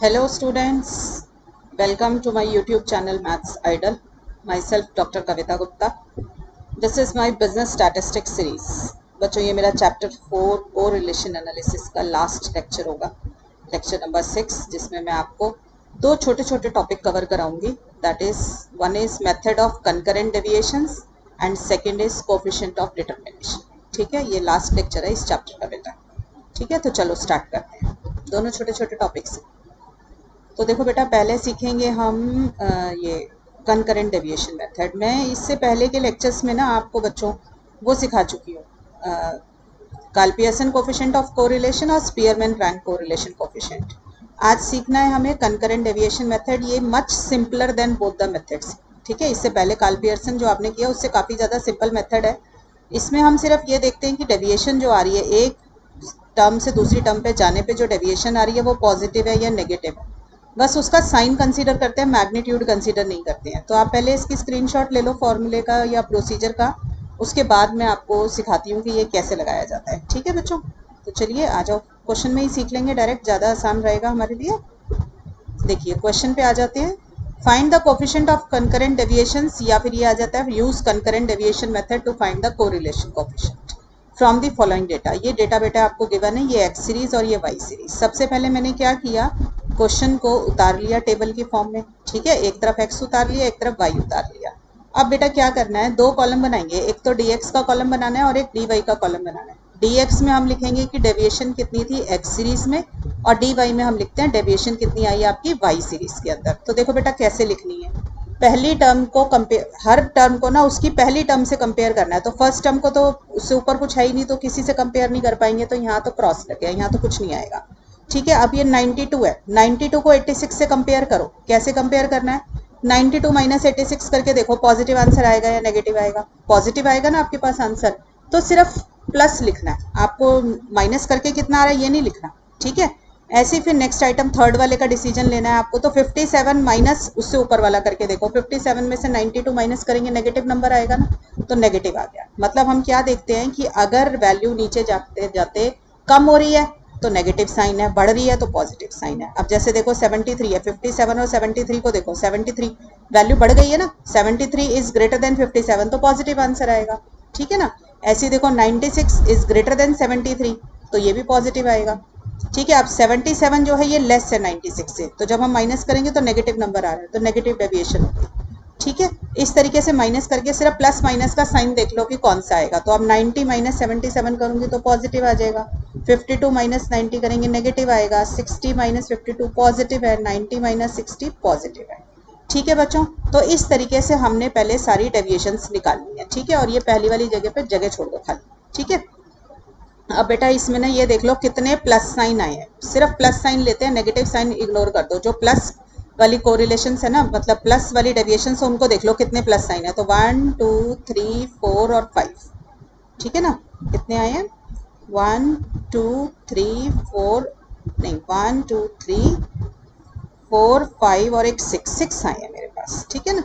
Hello students, welcome to my YouTube channel Maths Idol. Myself Dr. Kavita Gupta. This is my business statistics series. बच्चों ये मेरा chapter 4 को relation analysis का last lecture होगा, lecture number 6, जिसमें मैं आपको दो छोटे छोटे टॉपिक कवर कराऊंगी. That is one is method of concurrent deviations and second is coefficient of determination. ठीक है, ये लास्ट लेक्चर है इस चैप्टर का बेटा. ठीक है, तो चलो स्टार्ट करते हैं. दोनों छोटे छोटे टॉपिक्स. तो देखो बेटा, पहले सीखेंगे हम ये कंकरेंट डेविएशन मेथड. मैं इससे पहले के लेक्चर्स में ना आपको बच्चों वो सिखा चुकी हूँ, काल्पियसन कोएफिशिएंट ऑफ कोरिलेशन और स्पीयरमैन रैंक कोरिलेशन कोएफिशिएंट. आज सीखना है हमें कंकरेंट डेविएशन मेथड. ये much simpler than both the methods. ठीक है, इससे पहले काल्पियसन जो आपने किया उससे काफ़ी ज़्यादा सिंपल मेथड है. इसमें हम सिर्फ ये देखते हैं कि डेविएशन जो आ रही है, एक टर्म से दूसरी टर्म पे जाने पे जो डेविएशन आ रही है वो पॉजिटिव है या नेगेटिव है, बस उसका साइन कंसीडर करते हैं, मैग्नीट्यूड कंसीडर नहीं करते हैं. तो आप पहले इसकी स्क्रीनशॉट ले लो फॉर्मूले का या प्रोसीजर का, उसके बाद मैं आपको सिखाती हूँ कि ये कैसे लगाया जाता है. ठीक है बच्चों, तो चलिए आ जाओ, क्वेश्चन में ही सीख लेंगे डायरेक्ट, ज़्यादा आसान रहेगा हमारे लिए. देखिए क्वेश्चन पे आ जाते हैं. Find the coefficient of concurrent deviations, या फिर ये आ जाता है use concurrent deviation method to find the correlation coefficient from the following data. ये डेटा बेटा आपको गिवन है, ये एक्स सीरीज और ये वाई सीरीज. सबसे पहले मैंने क्या किया, क्वेश्चन को उतार लिया टेबल की फॉर्म में. ठीक है, एक तरफ एक्स उतार लिया, एक तरफ वाई उतार लिया. अब बेटा क्या करना है, दो कॉलम बनाएंगे. एक तो dx का कॉलम बनाना है और एक dy का कॉलम बनाना है. dx में हम लिखेंगे कि डेविएशन कितनी थी एक्स सीरीज में, और dy में हम लिखते हैं डेविएशन कितनी आई आपकी वाई सीरीज के अंदर. तो देखो बेटा कैसे लिखनी है. पहली टर्म को कंपेयर, हर टर्म को ना उसकी पहली टर्म से कंपेयर करना है. तो फर्स्ट टर्म को तो उससे ऊपर कुछ है ही नहीं, तो किसी से कंपेयर नहीं कर पाएंगे, तो यहाँ तो क्रॉस लग गया, यहाँ तो कुछ नहीं आएगा. ठीक है, अब ये 92 है, 92 को 86 से कंपेयर करो. कैसे कंपेयर करना है, 92 माइनस 86 करके देखो पॉजिटिव आंसर आएगा या नेगेटिव आएगा. पॉजिटिव आएगा ना आपके पास आंसर, तो सिर्फ प्लस लिखना है आपको, माइनस करके कितना आ रहा है ये नहीं लिखना. ठीक है, ऐसे फिर नेक्स्ट आइटम थर्ड वाले का डिसीजन लेना है आपको. तो 57 माइनस उससे ऊपर वाला करके देखो, 57 में से 92 माइनस करेंगे नेगेटिव नंबर आएगा ना, तो नेगेटिव आ गया. मतलब हम क्या देखते हैं कि अगर वैल्यू नीचे जाते जाते कम हो रही है तो नेगेटिव साइन है, बढ़ रही है तो पॉजिटिव साइन है. अब जैसे देखो 73 है, 57 और 73 को देखो, 73 वैल्यू बढ़ गई है ना, 73 इज ग्रेटर देन 57 तो पॉजिटिव आंसर आएगा. ठीक है ना, ऐसे देखो 96 इज ग्रेटर देन 73 तो ये भी पॉजिटिव आएगा. ठीक है, अब 77 जो है ये लेस है 96 से, तो जब हम माइनस करेंगे तो नेगेटिव नंबर आ रहा है, तो नेगेटिव डेविएशन होगी. ठीक है, इस तरीके से माइनस करके सिर्फ प्लस माइनस का साइन देख लो कि कौन सा आएगा. तो अब 90 माइनस 77 करूंगी तो पॉजिटिव आ जाएगा, 52 माइनस 90 करेंगे नेगेटिव आएगा, 60 माइनस 52 पॉजिटिव है, 90 माइनस 60 पॉजिटिव है. ठीक है बच्चों, तो इस तरीके से हमने पहले सारी डेविएशंस निकालनी है. ठीक है, और ये पहली वाली जगह पे जगह छोड़ दो खाली. ठीक है, अब बेटा इसमें ना ये देख लो कितने प्लस साइन आए हैं. सिर्फ प्लस साइन लेते हैं, नेगेटिव साइन इग्नोर कर दो. जो प्लस वाली कोरिलेशन है ना, मतलब प्लस वाली डेविएशन है, उनको देख लो कितने प्लस साइन है. तो 1 2 3 4 और 5. ठीक है ना, कितने आए हैं, 1 2 3 4, नहीं 1 2 3 4 5 और एक 6 आए हैं मेरे पास. ठीक है ना,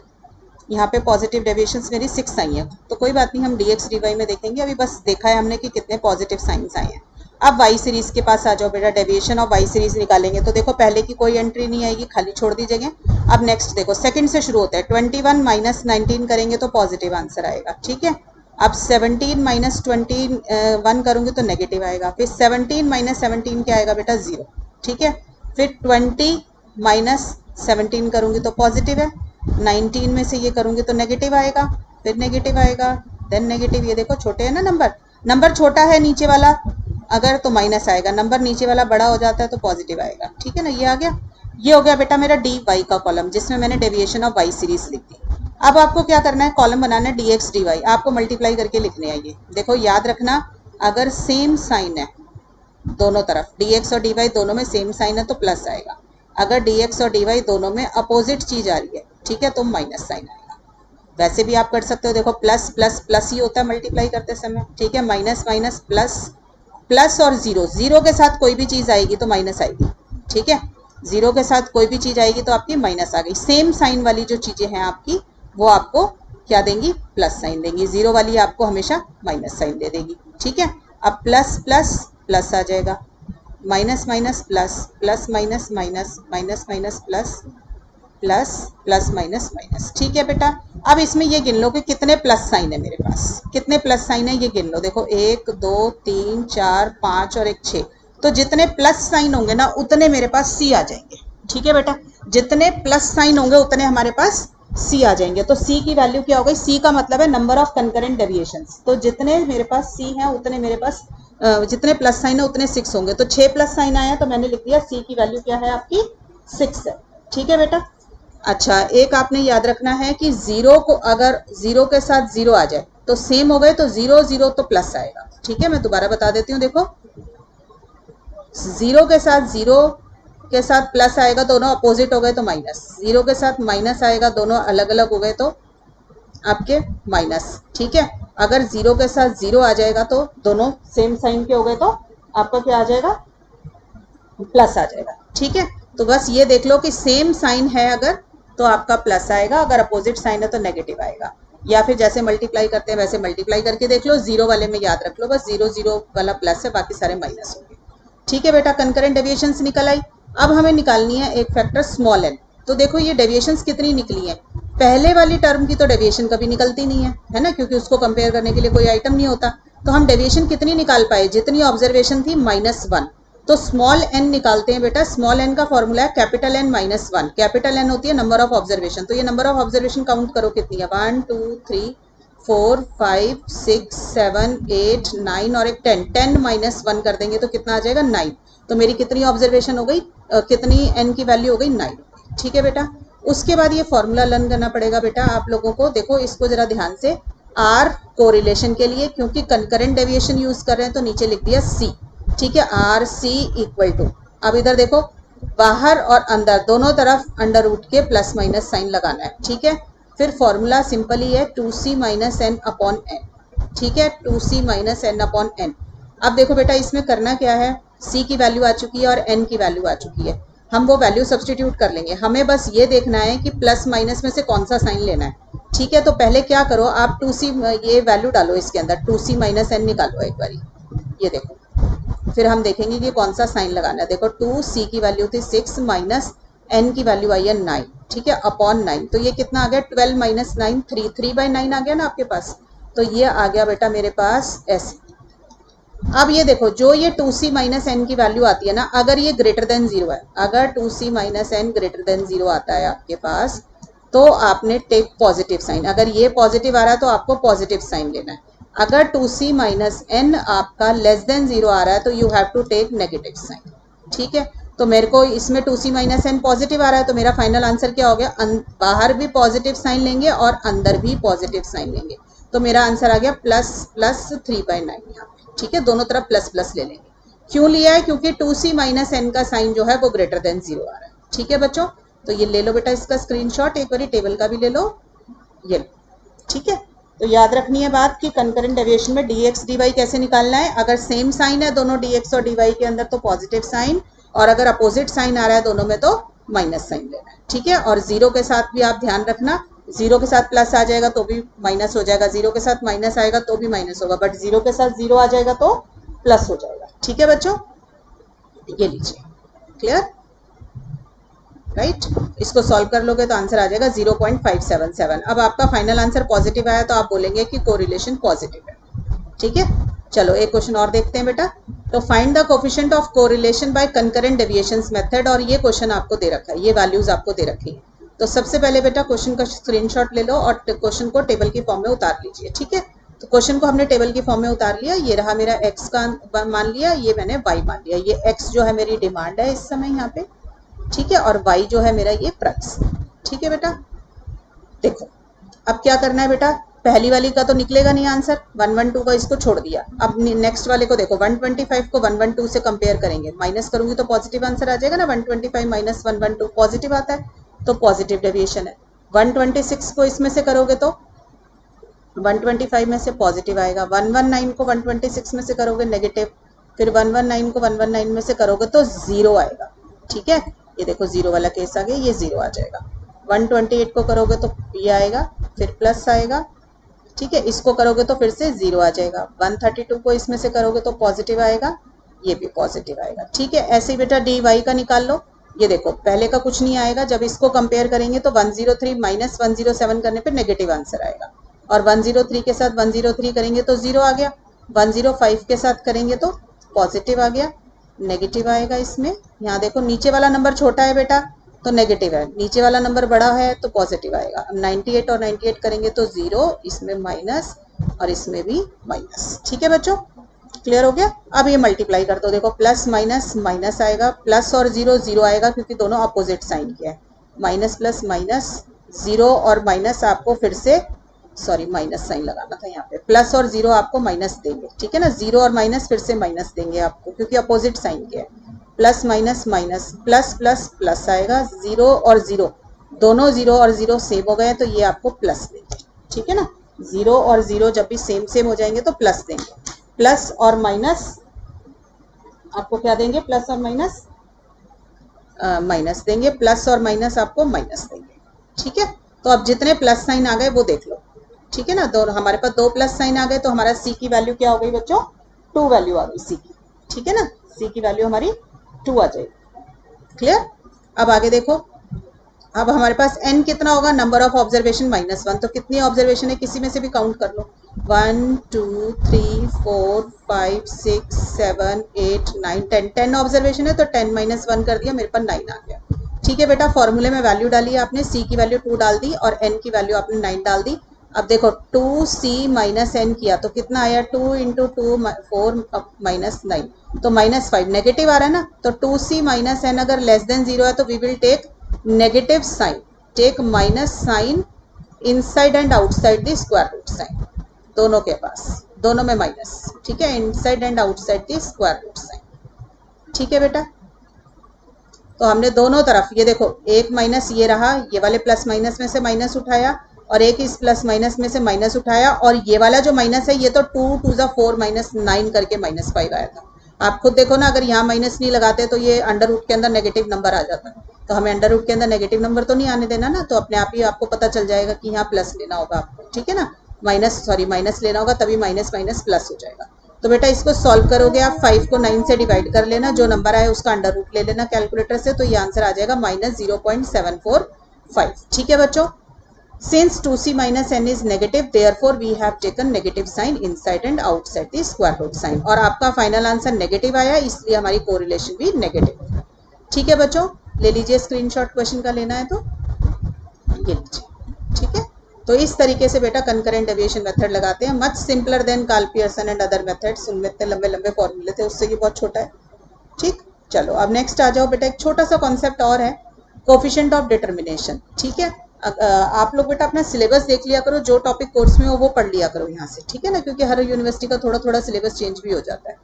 यहाँ पे पॉजिटिव डेविएशंस मेरी 6 आई हैं. तो कोई बात नहीं, हम dx dy में देखेंगे. अभी बस देखा है हमने कि कितने पॉजिटिव साइंस आए हैं. अब y सीरीज के पास आ जाओ बेटा, डेविएशन ऑफ y सीरीज निकालेंगे. तो देखो पहले की कोई एंट्री नहीं आएगी, खाली छोड़ दी जगह. अब नेक्स्ट देखो सेकंड से शुरू होता है, 21 माइनस 19 करेंगे तो पॉजिटिव आंसर आएगा. ठीक है, अब 17 माइनस 21 करूंगी तो नेगेटिव आएगा. फिर 17 माइनस 17 क्या आएगा बेटा, 0. ठीक है, फिर 20 माइनस 17 करूंगी तो पॉजिटिव है, 19 में से ये करूंगी तो नेगेटिव आएगा, फिर नेगेटिव आएगा, देन नेगेटिव. ये देखो छोटे है ना नंबर, नंबर छोटा है नीचे वाला अगर तो माइनस आएगा, नंबर नीचे वाला बड़ा हो जाता है तो पॉजिटिव आएगा. ठीक है ना, ये आ गया. ये हो गया बेटा मेरा डी वाई का कॉलम, जिसमें मैंने डेविएशन ऑफ वाई सीरीज लिख दी. अब आपको क्या करना है, कॉलम बनाना है dx dy, आपको मल्टीप्लाई करके लिखने हैं. ये देखो याद रखना, अगर सेम साइन है दोनों तरफ, dx और dy दोनों में सेम साइन है तो प्लस आएगा. अगर dx और dy दोनों में अपोजिट चीज आ रही है, ठीक है, तो माइनस साइन आएगा. वैसे भी आप कर सकते हो, देखो प्लस प्लस प्लस ही होता है मल्टीप्लाई करते समय. ठीक है, माइनस माइनस प्लस, प्लस और जीरो, जीरो के साथ कोई भी चीज आएगी तो माइनस आएगी. ठीक है, जीरो के साथ कोई भी चीज आएगी तो आपकी माइनस आ गई. सेम साइन वाली जो चीजें हैं आपकी, वो आपको क्या देंगी, प्लस साइन देंगी. जीरो वाली आपको हमेशा माइनस साइन दे देगी. ठीक है, अब प्लस प्लस प्लस आ जाएगा, minus minus plus, plus minus minus, minus minus plus, plus plus minus minus. ठीक है बेटा, अब इसमें ये गिन लो कि कितने प्लस साइन है मेरे पास, कितने प्लस साइन है ये गिन लो। देखो 1 2 3 4 5 और एक 6, तो जितने प्लस साइन होंगे ना उतने मेरे पास सी आ जाएंगे। ठीक है बेटा, जितने प्लस साइन होंगे उतने हमारे पास सी आ जाएंगे। तो सी की वैल्यू क्या हो गई, सी का मतलब है नंबर ऑफ कंकरेंट डेविएशंस। तो जितने मेरे पास सी है उतने मेरे पास जितने प्लस साइन है उतने 6 होंगे। तो 6 प्लस साइन आया तो मैंने लिख दिया सी की वैल्यू क्या है आपकी 6 है। ठीक है बेटा। अच्छा, एक आपने याद रखना है कि जीरो को अगर जीरो के साथ जीरो आ जाए तो सेम हो गए, तो जीरो जीरो तो प्लस आएगा। ठीक है, मैं दोबारा बता देती हूँ। देखो जीरो के साथ जीरो के साथ प्लस आएगा, दोनों अपोजिट हो गए तो माइनस। जीरो के साथ माइनस आएगा, दोनों अलग अलग हो गए तो आपके माइनस। ठीक है, अगर जीरो के साथ जीरो आ जाएगा तो दोनों सेम साइन के हो गए तो आपका क्या आ जाएगा, प्लस आ जाएगा। ठीक है, तो बस ये देख लो कि सेम साइन है अगर तो आपका प्लस आएगा, अगर अपोजिट साइन है तो नेगेटिव आएगा। या फिर जैसे मल्टीप्लाई करते हैं वैसे मल्टीप्लाई करके देख लो। जीरो वाले में याद रख लो बस जीरो जीरो वाला प्लस है, बाकी सारे माइनस होंगे। ठीक है बेटा, कंकरेंट डेविएशंस निकल आई। अब हमें निकालनी है एक फैक्टर स्मॉल एन। तो देखो ये डेविएशंस कितनी निकली है। पहले वाली टर्म की तो डेविएशन कभी निकलती नहीं है ना, क्योंकि उसको कंपेयर करने के लिए कोई आइटम नहीं होता। तो हम डेविएशन कितनी निकाल पाए, जितनी ऑब्जर्वेशन थी -1। तो स्मॉल एन निकालते हैं बेटा। स्मॉल एन का फॉर्मूला है कैपिटल एन -1। कैपिटल एन होती है नंबर ऑफ ऑब्जर्वेशन। तो ये नंबर ऑफ ऑब्जर्वेशन काउंट करो कितनी है, 1 2 3 4 5 6 7 8 9 और एक 10। 10 -1 कर देंगे तो कितना आ जाएगा, 9। तो मेरी कितनी ऑब्जर्वेशन हो गई, कितनी एन की वैल्यू हो गई, 9। ठीक है बेटा, उसके बाद ये फॉर्मूला लर्न करना पड़ेगा बेटा आप लोगों को। देखो इसको जरा ध्यान से, आर कोरिलेशन के लिए, क्योंकि कंकरेंट डेविएशन यूज कर रहे हैं तो नीचे लिख दिया सी। ठीक है, आर सी इक्वल टू, अब इधर देखो बाहर और अंदर दोनों तरफ अंडर रूट के प्लस माइनस साइन लगाना है। ठीक है, फिर फॉर्मूला सिंपल ही है 2c minus N upon N. ठीक है, 2c minus N upon N. अब देखो बेटा इसमें करना क्या है, c की वैल्यू आ चुकी है और n की वैल्यू आ चुकी है। हम वो वैल्यू सब्सटीट्यूट कर लेंगे। हमें बस ये देखना है कि प्लस माइनस में से कौन सा साइन लेना है। ठीक है, तो पहले क्या करो आप 2c ये वैल्यू डालो इसके अंदर, 2c माइनस एन निकालो एक बारी। ये देखो, फिर हम देखेंगे कि कौन सा साइन लगाना है। देखो 2c की वैल्यू थी 6 माइनस n की वैल्यू आई है 9। ठीक है, अपॉन 9, तो ये कितना आ गया 12 माइनस 9 3, 3/9 आ गया ना आपके पास। तो ये आ गया बेटा मेरे पास ऐसे। अब ये देखो जो ये 2c माइनस एन की वैल्यू आती है ना, अगर ये ग्रेटर देन 0 है, अगर 2c minus N greater than 0 आता है आपके पास तो आपने टेक पॉजिटिव साइन। अगर ये पॉजिटिव आ रहा है तो आपको पॉजिटिव साइन लेना है। अगर 2c माइनस एन आपका लेस देन 0 आ रहा है तो you have to take negative sign. ठीक है, तो मेरे को इसमें 2c माइनस एन पॉजिटिव आ रहा है तो मेरा फाइनल आंसर क्या हो गया, बाहर भी पॉजिटिव साइन लेंगे और अंदर भी पॉजिटिव साइन लेंगे। तो मेरा आंसर आ गया प्लस प्लस 3/9 यहाँ पे। ठीक है, दोनों तरफ प्लस प्लस ले लेंगे। क्यों लिया है, क्योंकि 2c माइनस एन का साइन जो है वो ग्रेटर देन 0 आ रहा है। ठीक है बच्चों, तो ये ले लो बेटा इसका स्क्रीनशॉट, एक बारी टेबल का भी ले लो, ये लो। ठीक है, तो याद रखनी है बात कि कंकरेंट डेविएशन में dx dy कैसे निकालना है। अगर सेम साइन है दोनों dx और dy के अंदर तो पॉजिटिव साइन, और अगर अपोजिट साइन आ रहा है दोनों में तो माइनस साइन लेना है। ठीक है, और जीरो के साथ भी आप ध्यान रखना, जीरो के साथ प्लस आ जाएगा तो भी माइनस हो जाएगा, जीरो के साथ माइनस आएगा तो भी माइनस होगा, बट जीरो के साथ जीरो आ जाएगा तो प्लस हो जाएगा। ठीक है बच्चों, ये लीजिए, क्लियर, राइट। इसको सॉल्व कर लोगे तो आंसर आ जाएगा 0.577। अब आपका फाइनल आंसर पॉजिटिव आया तो आप बोलेंगे कि कोरिलेशन पॉजिटिव है। ठीक है, चलो एक क्वेश्चन और देखते हैं बेटा। तो find the coefficient of correlation by concurrent deviations method, और ये क्वेश्चन आपको दे रखा है, ये वैल्यूज आपको दे रखी है। तो सबसे पहले बेटा क्वेश्चन का स्क्रीनशॉट ले लो और क्वेश्चन को टेबल की फॉर्म में उतार लीजिए। ठीक है, तो क्वेश्चन को हमने टेबल की फॉर्म में उतार लिया। ये रहा मेरा x का मान लिया, ये मैंने y मान लिया। ये x जो है मेरी डिमांड है इस समय यहाँ पे, ठीक है, और y जो है मेरा ये प्राइस। ठीक है बेटा, देखो अब क्या करना है बेटा, पहली वाली का तो निकलेगा नहीं आंसर, 112 का इसको छोड़ दिया। अब नेक्स्ट वाले को देखो, 125 को 112 से कंपेयर करेंगे, माइनस करूंगी तो पॉजिटिव आंसर आ जाएगा ना। 125 माइनस 112 पॉजिटिव आता है तो पॉजिटिव डेविएशन है। 126 को इसमें से करोगे तो 125 में से पॉजिटिव आएगा। 119 को 126 में से करोगे नेगेटिव, फिर 119 को 119 में से करोगे तो जीरो आएगा। ठीक है, ये देखो जीरो वाला केस आ गया, ये जीरो आ जाएगा। 128 को करोगे तो ये आएगा, फिर प्लस आएगा। ठीक है, इसको करोगे तो फिर से जीरो आ जाएगा। 132 को इसमें से करोगे तो पॉजिटिव आएगा, ये भी पॉजिटिव आएगा। ठीक है, ऐसे ही बेटा डी वाई का निकाल लो। ये देखो पहले का कुछ नहीं आएगा, जब इसको कंपेयर करेंगे तो 103 माइनस 107 करने पे नेगेटिव आंसर आएगा, और 103 के साथ 103 करेंगे तो जीरो आ गया, 105 के साथ करेंगे तो पॉजिटिव आ गया, नेगेटिव आएगा इसमें। यहाँ देखो नीचे वाला नंबर छोटा है बेटा तो नेगेटिव है, नीचे वाला नंबर बड़ा है तो पॉजिटिव आएगा। अब 98 और 98 करेंगे तो जीरो, इसमें माइनस और इसमें भी माइनस। ठीक है बच्चों, क्लियर हो गया। अब ये मल्टीप्लाई कर दो, देखो प्लस माइनस माइनस आएगा, प्लस और जीरो जीरो आएगा क्योंकि दोनों अपोजिट साइन के हैं। माइनस प्लस माइनस, जीरो और माइनस आपको फिर से, सॉरी माइनस साइन लगाना था यहाँ पे, प्लस और जीरो आपको माइनस देंगे। ठीक है ना, जीरो और माइनस फिर से माइनस देंगे आपको क्योंकि अपोजिट साइन के हैं। Plus minus minus, plus plus plus आएगा, जीरो और जीरो दोनों जीरो और जीरो सेम हो गए तो ये आपको प्लस देंगे। ठीक है ना, जीरो और जीरो जब भी सेम सेम हो जाएंगे तो प्लस देंगे। प्लस और माइनस आपको क्या देंगे, प्लस और माइनस माइनस देंगे, प्लस और माइनस आपको माइनस देंगे। ठीक है, तो अब जितने प्लस साइन आ गए वो देख लो। ठीक है ना, दो हमारे पास दो प्लस साइन आ गए तो हमारा सी की वैल्यू क्या हो गई बच्चों, 2 वैल्यू आ गई सी की। ठीक है ना, सी की वैल्यू हमारी 2 आ जाएगी। क्लियर। अब आगे देखो, अब हमारे पास n कितना होगा, नंबर ऑफ ऑब्जर्वेशन -1, तो कितनी ऑब्जर्वेशन है किसी में से भी काउंट कर लो। 1 2 3 4 5 6 7 8 9 10, 10 ऑब्जर्वेशन है तो 10 -1 कर दिया, मेरे पास 9 आ गया। ठीक है बेटा, फॉर्मूले में वैल्यू डाली आपने, सी की वैल्यू 2 डाल दी और n की वैल्यू आपने 9 डाल दी। अब देखो 2c माइनस एन किया तो कितना आया, 2 इंटू 2 4 माइनस 9 तो -5, नेगेटिव आ रहा है ना, तो 2c माइनस एन अगर लेस देन 0 है तो we will take negative sign, take minus sign inside and outside the square root sign, दोनों के पास, दोनों में माइनस। ठीक है, inside and outside the square root sign. ठीक है बेटा, तो हमने दोनों तरफ ये देखो, एक माइनस ये रहा, ये वाले प्लस माइनस में से माइनस उठाया और एक इस प्लस माइनस में से माइनस उठाया, और ये वाला जो माइनस है ये तो 2 2 जा 4 -9 करके -5 आया था। आप खुद देखो ना, अगर यहाँ माइनस नहीं लगाते तो ये अंडर रूट के अंदर नेगेटिव नंबर आ जाता, तो हमें अंडर रूट के अंदर नेगेटिव नंबर तो नहीं आने देना ना, तो अपने आप ही आपको पता चल जाएगा कि यहाँ प्लस लेना होगा आपको। ठीक है ना, माइनस लेना होगा, तभी माइनस माइनस प्लस हो जाएगा। तो बेटा इसको सॉल्व करोगे आप, 5 को 9 से डिवाइड कर लेना, जो नंबर आए उसका अंडर रूट ले लेना कैलकुलेटर से, तो ये आंसर आ जाएगा -0.745। ठीक है बच्चों, since 2c minus n is negative, therefore we have taken negative sign inside and outside the square root sign, और आपका फाइनल आंसर नेगेटिव आया, इसलिए हमारी कोरिलेशन भी नेगेटिव है। ठीक है बच्चों, ले लीजिए स्क्रीनशॉट, क्वेश्चन का लेना है तो ये लीजिए। ठीक है, तो इस तरीके से बेटा कंकरेंट डेविएशन मेथड लगाते हैं, much simpler than Karl Pearson and other methods, उनमें इतने लंबे लंबे फॉर्मूले थे, उससे ये बहुत छोटा है। ठीक, चलो अब नेक्स्ट आ जाओ बेटा, एक छोटा सा कॉन्सेप्ट और है, कोफिशिएंट ऑफ डिटर्मिनेशन। ठीक है, आप लोग बेटा अपना सिलेबस देख लिया करो, जो टॉपिक कोर्स में हो वो पढ़ लिया करो यहाँ से। ठीक है ना, क्योंकि हर यूनिवर्सिटी का थोड़ा थोड़ा सिलेबस चेंज भी हो जाता है।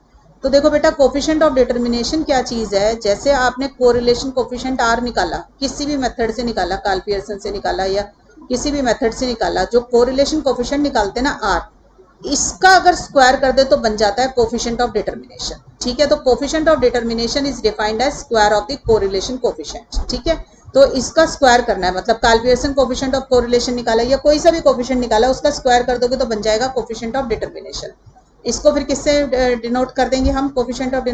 तो देखो बेटा, कोफिशिएंट ऑफ डिटर्मिनेशन क्या चीज है, जैसे आपने कोरिलेशन कोफिशिएंट आर निकाला, किसी भी मेथड से निकाला, कार्ल पियर्सन से निकाला या किसी भी मेथड से निकाला, जो कोरिलेशन कोफिशिएंट निकालते हैं ना आर, इसका अगर स्क्वायर कर दे तो बन जाता है कोफिशिएंट ऑफ डिटर्मिनेशन। ठीक है, तो coefficient of determination is defined as square of the correlation coefficient. ठीक है, तो इसका स्क्वायर करना है, मतलब Karl Pearson coefficient of correlation निकाला या कोई सा भी कोफिशिएंट निकाला, उसका स्क्वायर कर दोगे तो बन जाएगा कोफिशिएंट ऑफ डिटर्मिनेशन। इसको फिर किससे डिनोट कर देंगे हम, कोफिशिएंट ऑफ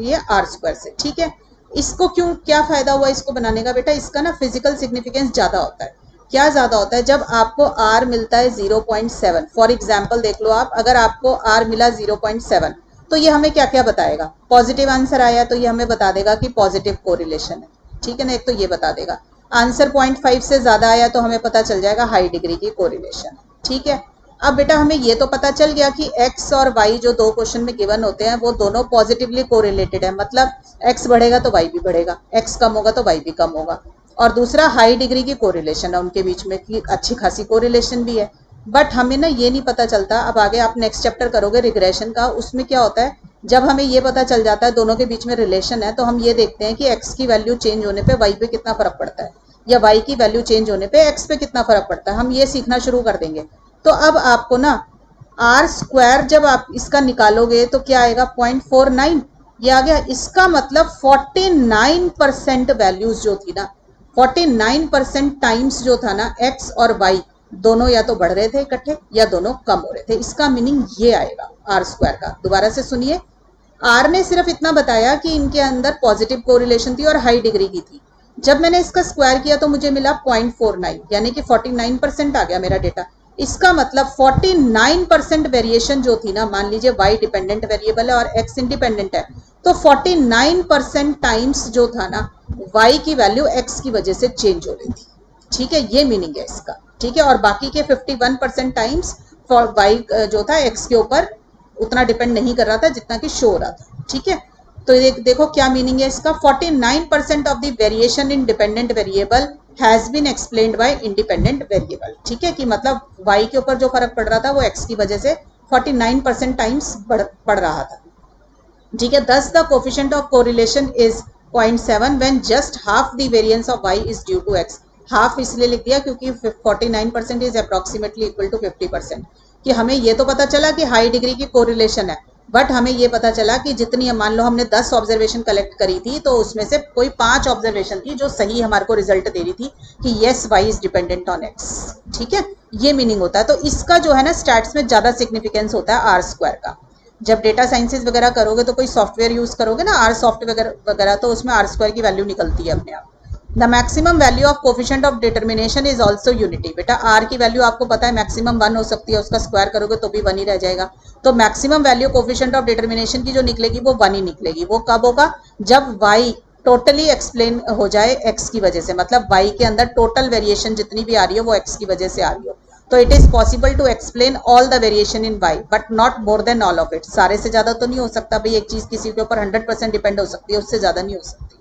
ये आर स्क्वायर से। ठीक है, इसको क्यों, क्या फायदा हुआ इसको बनाने का बेटा, इसका ना फिजिकल सिग्निफिकेंस ज्यादा होता है। क्या ज्यादा होता है, जब आपको r मिलता है 0.7, फॉर एग्जाम्पल देख लो आप, अगर आपको r मिला 0.7 तो ये हमें क्या क्या बताएगा, पॉजिटिव आंसर आया तो ये हमें बता देगा कि पॉजिटिव कोरिलेशन है। ठीक है ना, एक तो ये बता देगा, आंसर 0.5 से ज्यादा आया तो हमें पता चल जाएगा हाई डिग्री की कोरिलेशन है। ठीक है, अब बेटा हमें ये तो पता चल गया कि x और y जो दो क्वेश्चन में गिवन होते हैं वो दोनों पॉजिटिवली कोरिलेटेड है, मतलब x बढ़ेगा तो y भी बढ़ेगा, x कम होगा तो y भी कम होगा, और दूसरा हाई डिग्री की कोरिलेशन है उनके बीच में, की अच्छी खासी कोरिलेशन भी है। बट हमें ना ये नहीं पता चलता, अब आगे आप नेक्स्ट चैप्टर करोगे रिग्रेशन का, उसमें क्या होता है, जब हमें ये पता चल जाता है दोनों के बीच में रिलेशन है, तो हम ये देखते हैं कि x की वैल्यू चेंज होने पे y पे कितना फर्क पड़ता है, या y की वैल्यू चेंज होने पे x पे कितना फर्क पड़ता है, हम ये सीखना शुरू कर देंगे। तो अब आपको ना आर स्क्वायर जब आप इसका निकालोगे तो क्या आएगा, 0.49, ये आ गया। इसका मतलब 49% वैल्यूज जो थी ना, 49% टाइम्स जो था ना x और y दोनों या तो बढ़ रहे थे इकट्ठे या दोनों कम हो रहे थे, इसका मीनिंग ये आएगा आर स्क्वायर का। दोबारा से सुनिए, आर ने सिर्फ इतना बताया कि इनके अंदर पॉजिटिव कोरिलेशन थी और हाई डिग्री की थी। जब मैंने इसका स्क्वायर किया तो मुझे मिला 0.49, यानी कि 49% आ गया मेरा डेटा। इसका मतलब 49% वेरिएशन जो थी ना, मान लीजिए y डिपेंडेंट वेरिएबल है और x इंडिपेंडेंट है, तो 49% टाइम्स जो था ना, y की वैल्यू x की वजह से चेंज हो रही थी। ठीक है, ये मीनिंग है इसका। ठीक है, और बाकी के 51% टाइम्स फॉर y जो था x के ऊपर उतना डिपेंड नहीं कर रहा था जितना कि शो हो रहा था। ठीक है, तो देखो क्या मीनिंग है इसका। 49% of the variation in dependent variable has been explained by independent variable. ठीक है, कि मतलब y के ऊपर जो फर्क पड़ रहा था वो x की वजह से 49% टाइम्स पड़ रहा था। ठीक है, thus the coefficient of correlation is 0.7 when just half the variance of y is due to x। Half इसलिए लिख दिया क्योंकि 49% इज अप्रोक्सीमेटली इक्वल टू 50%। कि हमें ये तो पता चला कि हाई डिग्री की कोरिलेशन है, बट हमें ये पता चला कि जितनी, मान लो हमने 10 ऑब्जर्वेशन कलेक्ट करी थी तो उसमें से कोई 5 ऑब्जर्वेशन थी जो सही हमारे को रिजल्ट दे रही थी कि yes y is dependent on x. ठीक है, ये मीनिंग होता है। तो इसका जो है ना स्टैट्स में ज्यादा सिग्निफिकेंस होता है आर स्क्वायर का। जब डेटा साइंसेज वगैरह करोगे तो कोई सॉफ्टवेयर यूज करोगे ना, आर सॉफ्टवेयर वगैरह, तो उसमें आर स्क्वायर की वैल्यू निकलती है अपने आप। The maximum value of coefficient of determination is also unity. बेटा आर की वैल्यू आपको पता है मैक्सिमम 1 हो सकती है, उसका स्क्वायर करोगे तो भी 1 ही रह जाएगा। तो maximum value coefficient of determination की जो निकलेगी वो 1 ही निकलेगी। वो कब होगा? जब y टोटली एक्सप्लेन हो जाए x की वजह से, मतलब y के अंदर टोटल वेरिएशन जितनी भी आ रही है वो x की वजह से आ रही हो। तो it is possible to explain all the variation in y but not more than all of it. सारे से ज्यादा तो नहीं हो सकता भाई, एक चीज किसी के ऊपर 100% डिपेंड हो सकती है, उससे ज्यादा नहीं हो सकती।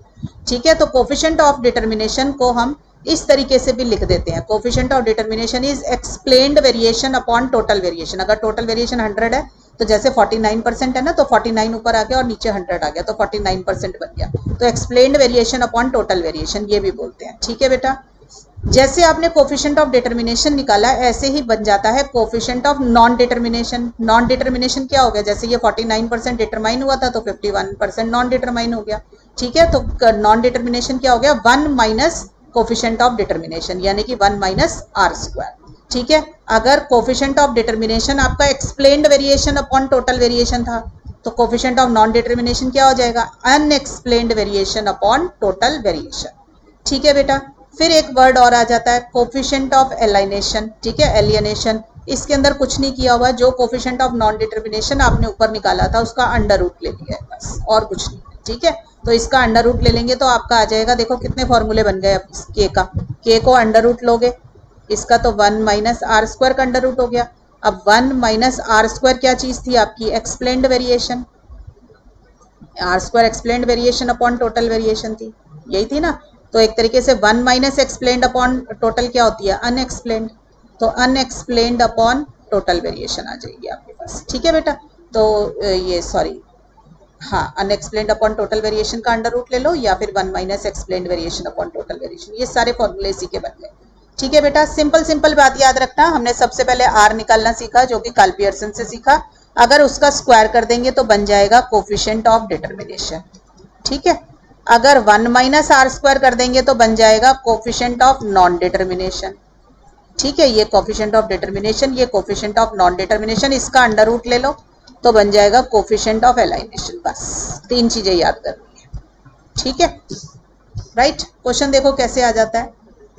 ठीक है, तो कोफिशिएंट ऑफ डिटर्मिनेशन को हम इस तरीके से भी लिख देते हैं। Coefficient of determination is explained variation upon total variation. अगर टोटल वेरिएशन 100 है तो जैसे 49% है ना, तो 49 ऊपर आ गया और नीचे 100 आ गया तो 49% बन गया। तो explained variation upon total variation ये भी बोलते हैं। ठीक है बेटा, जैसे आपने कोफिशिएंट ऑफ डिटर्मिनेशन निकाला ऐसे ही बन जाता है coefficient of non determination. Non determination क्या हो गया? जैसे ये 49% डिटरमाइन हुआ था तो 51% नॉन डिटरमाइन हो गया। ठीक है, तो नॉन डिटर्मिनेशन क्या हो गया? 1 माइनस कोफिशिएंट ऑफ डिटर्मिनेशन, यानी कि 1 माइनस आर स्क्वायर। ठीक है, अगर कोफिशिएंट ऑफ डिटर्मिनेशन आपका explained variation upon total variation था तो कोफिशिएंट ऑफ नॉन डिटर्मिनेशन क्या हो जाएगा? Unexplained variation upon total variation. ठीक है बेटा, फिर एक वर्ड और आ जाता है कोफिशिएंट ऑफ एलाइनेशन। ठीक है, एलियनेशन। इसके अंदर कुछ नहीं किया हुआ, जो कोफिशिएंट ऑफ नॉन डिटर्मिनेशन आपने ऊपर निकाला था उसका अंडर रूट ले लिया है बस, और कुछ नहीं। ठीक है, तो इसका अंडर रूट ले लेंगे तो आपका आ जाएगा, देखो कितने फॉर्मूले बन गए अब के का। के को अंडर रूट लोगे, इसका तो 1 माइनस आर स्क्वायर का अंडर रूट हो गया। अब 1 माइनस आर स्क्वायर क्या चीज थी आपकी? Explained variation. R square explained variation upon total variation थी, यही थी ना। तो एक तरीके से 1 माइनस एक्सप्लेन्ड अपॉन टोटल क्या होती है? अनएक्सप्लेन्ड। तो अनएक्सप्लेन्ड अपॉन टोटल वेरिएशन आ जाएगी आपके पास। ठीक है बेटा, तो ये सॉरी, हाँ, अनएक्सप्लेन्ड अपॉन टोटल वेरिएशन का अंडर रूट ले लो या फिर 1 minus explained variation upon total variation. ये सारे फॉर्मूले इसी के बन गए। ठीक है बेटा, सिंपल सिंपल बात याद रखना। हमने सबसे पहले आर निकालना सीखा जो कि कार्ल पियर्सन से सीखा। अगर उसका स्क्वायर कर देंगे तो बन जाएगा कोफिशिएंट ऑफ डिटर्मिनेशन। ठीक है, अगर 1 माइनस आर स्क्वायर कर देंगे तो बन जाएगा कोफिशिएंट ऑफ नॉन डिटर्मिनेशन। ठीक है, ये कोफिशिएंट ऑफ डिटर्मिनेशन, ये कोफिशिएंट ऑफ नॉन डिटर्मिनेशन, इसका अंडर रूट ले लो तो बन जाएगा कोफिशिएंट ऑफ एलाइनेशन। बस 3 चीजें याद करनी है। ठीक है, राइट। क्वेश्चन देखो कैसे आ जाता है,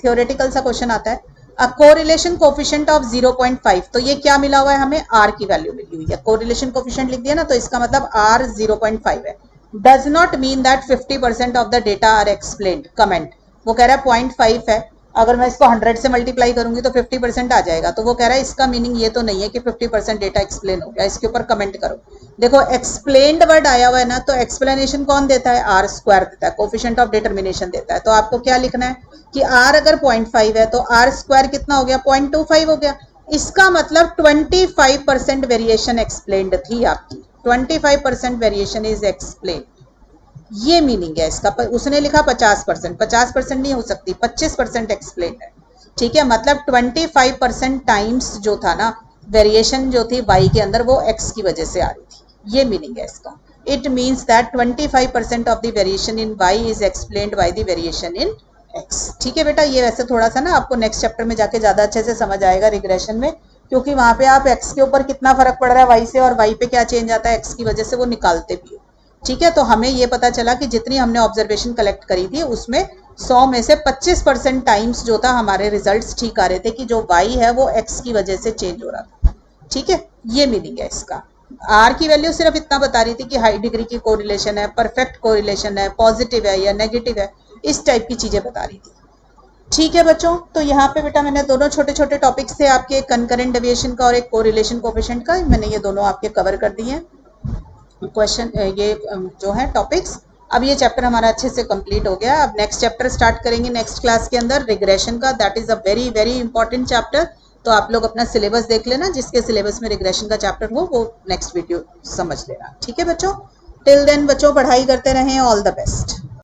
थियोरेटिकल सा क्वेश्चन आता है। अ कोरिलेशन कोफिशिएंट ऑफ 0.5, तो ये क्या मिला हुआ है हमें? आर की वैल्यू मिली हुई है। कोरिलेशन कोफिशिएंट लिख दिया ना, तो इसका मतलब आर 0.5 है। Does not mean that 50% of the data are explained. Comment, वो कह रहा है 0.5 है, अगर मैं इसको 100 से मल्टीप्लाई करूंगी तो 50% आ जाएगा। तो वो कह रहा है इसका मीनिंग ये तो नहीं है कि 50% डेटा एक्सप्लेन हो गया। इसके ऊपर कमेंट करो। देखो एक्सप्लेन्ड वर्ड आया हुआ है ना, तो एक्सप्लेनेशन कौन देता है? आर स्क्वायर देता है, कोफिशिएंट ऑफ डिटर्मिनेशन देता है। तो आपको क्या लिखना है कि आर अगर 0.5 है तो आर स्क्वायर कितना हो गया? 0.25 हो गया। इसका मतलब 25% वेरिएशन एक्सप्लेन्ड थी आपकी। 25% वेरिएशन इज एक्सप्लेन्ड, ये मीनिंग है इसका। उसने लिखा 50%, 50% नहीं हो सकती, 25% एक्सप्लेन है। ठीक है, मतलब 25% टाइम्स जो था ना वेरिएशन जो थी y के अंदर वो x की वजह से आ रही थी, ये मीनिंग है इसका। It means that 25% of the variation in y is explained by the variation in x। ठीक है बेटा, ये वैसे थोड़ा सा ना आपको नेक्स्ट चैप्टर में जाके ज्यादा अच्छे से समझ आएगा रिग्रेशन में, क्योंकि वहां पे आप x के ऊपर कितना फर्क पड़ रहा है y से और y पे क्या चेंज आता है x की वजह से वो निकालते भी हो। ठीक है, तो हमें ये पता चला कि जितनी हमने ऑब्जर्वेशन कलेक्ट करी थी उसमें 100 में से 25% टाइम्स जो था हमारे रिजल्ट्स ठीक आ रहे थे कि जो y है वो x की वजह से चेंज हो रहा था। ठीक है, ये मीनिंग है इसका। r की वैल्यू सिर्फ इतना बता रही थी कि हाई डिग्री की कोरिलेशन है, परफेक्ट कोरिलेशन है, पॉजिटिव है या नेगेटिव है, इस टाइप की चीजें बता रही थी। ठीक है बच्चों, तो यहाँ पे बेटा मैंने दोनों छोटे छोटे टॉपिक्स थे आपके, कंकरेंट डेविएशन का और एक कोरिलेशन कोफिशिएंट का, मैंने ये दोनों आपके कवर कर दिए हैं क्वेश्चन, ये जो है टॉपिक्स। अब ये चैप्टर हमारा अच्छे से कंप्लीट हो गया। अब नेक्स्ट चैप्टर स्टार्ट करेंगे नेक्स्ट क्लास के अंदर, रिग्रेशन का। That is a very very important chapter. तो आप लोग अपना सिलेबस देख लेना, जिसके सिलेबस में रिग्रेशन का चैप्टर हो वो नेक्स्ट वीडियो समझ लेना। ठीक है बच्चों, टिल देन बच्चों पढ़ाई करते रहें। All the best.